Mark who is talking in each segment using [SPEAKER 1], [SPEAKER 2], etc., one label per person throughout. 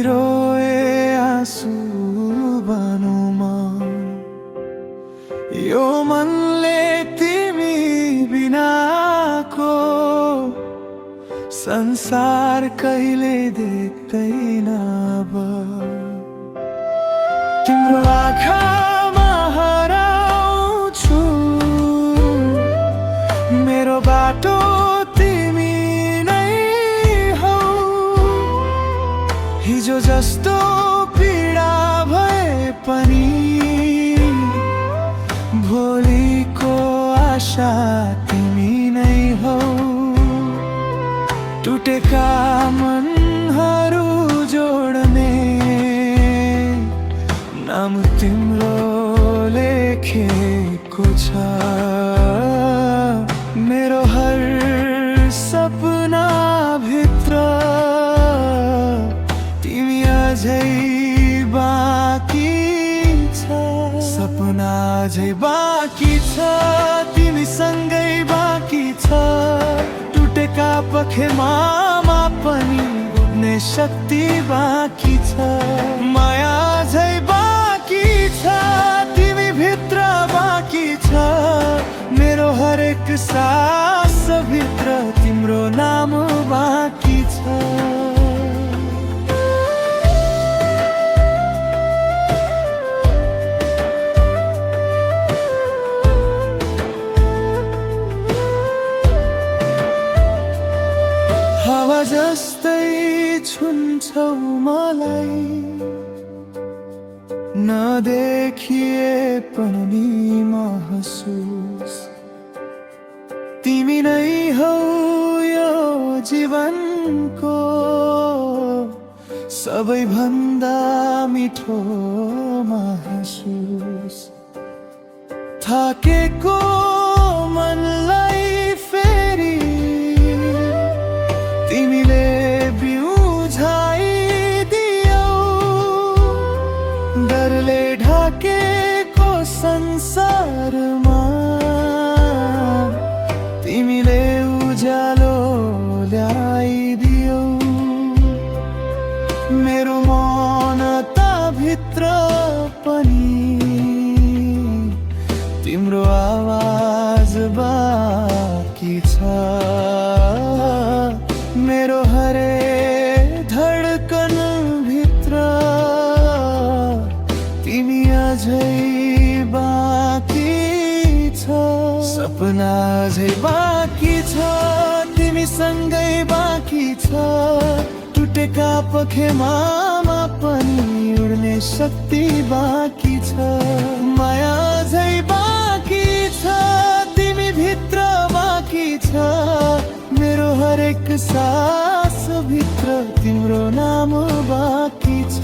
[SPEAKER 1] रोए आँसु बनुमा यो मनले तिमी बिनाको संसार कहिले देख्दैन अब। तिम्रो आँखामा हराउँछु मेरो बाटो तिमी नै हौ। हिजो जस्तो पीडा भए पनि भोलिको आशा तिमी नै हौ। टुटेका मनहरू जोड्ने नाम तिम्रो लेखेको छ। मेरो हर सपना भित्र तिमी अझै बाँकी छ। सपना अझै बाँकी छ तिमी सँगै बाँकी छ। टुटेका पखेमा पनि बुझ्ने शक्ति बाँकी छ। माया अझै बाँकी छ तिमी भित्र बाँकी छ। मेरो हरेक सास भित्र तिम्रो नाम बाँकी छ। हावा जस्तै छुन्छौ मलाई नदेखिए पनि महसुस। तिमी नै हौ यो जीवनको सबैभन्दा मिठो महसुस। थाकेको मनलाई फेरि तिमीले बिउझाइदियौ। डरले ढाकेको संसारमा तिमीले उज्यालो ल्याइदियौ। मेरो मौनता भित्र पनि तिम्रो आवाज बाँकी छ। मेरो हरे धडकन भित्र तिमी अझै बाँकी छ। सपना अझै बाँकी छ तिमी सँगै बाँकी छ। टुटेका पखेमा पनि उड्ने शक्ति बाँकी छ। माया अझै बाँकी छ तिमी भित्र बाँकी छ। मेरो हरेक सास भित्र तिम्रो नाम बाँकी छ।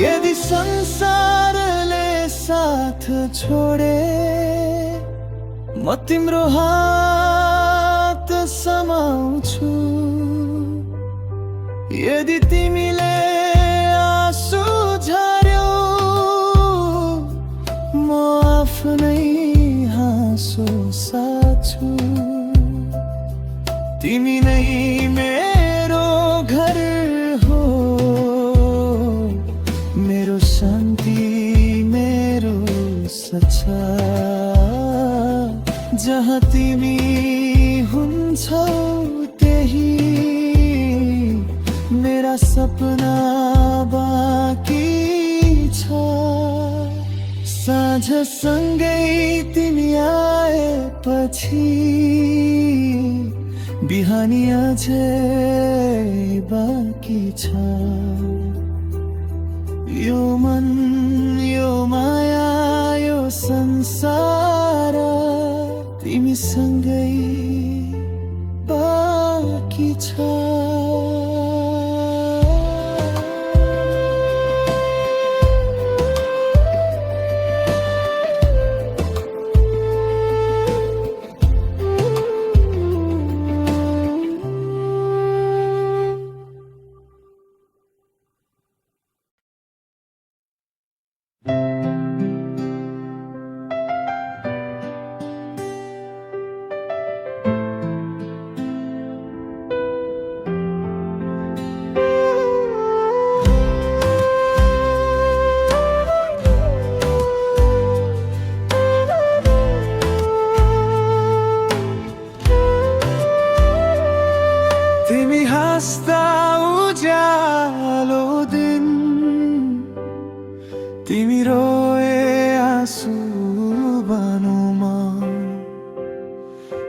[SPEAKER 1] यदि संसारले साथ छोडे म तिम्रो हात समाउँछु। यदि तिमीले आँसु झर्यौ म आफ्नै हाँसो साछु। तिमी नै मेरो घर हो मेरो शान्ति मेरो सच्चा। जहाँ तिमी हुन्छौ त्यही मेरा सपना बाँकी छ। साँझ सँगै तिमी आएपछि बिहानी अझै बाँकी छ। यो मन यो माया यो संसार तिमीसँगै बाँकी छ।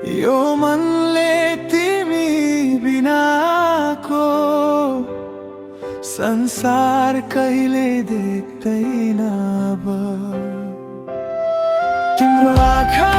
[SPEAKER 1] यो मनले तिमी बिनाको संसार कहिले देख्दैन अब। तिम्रो आँखा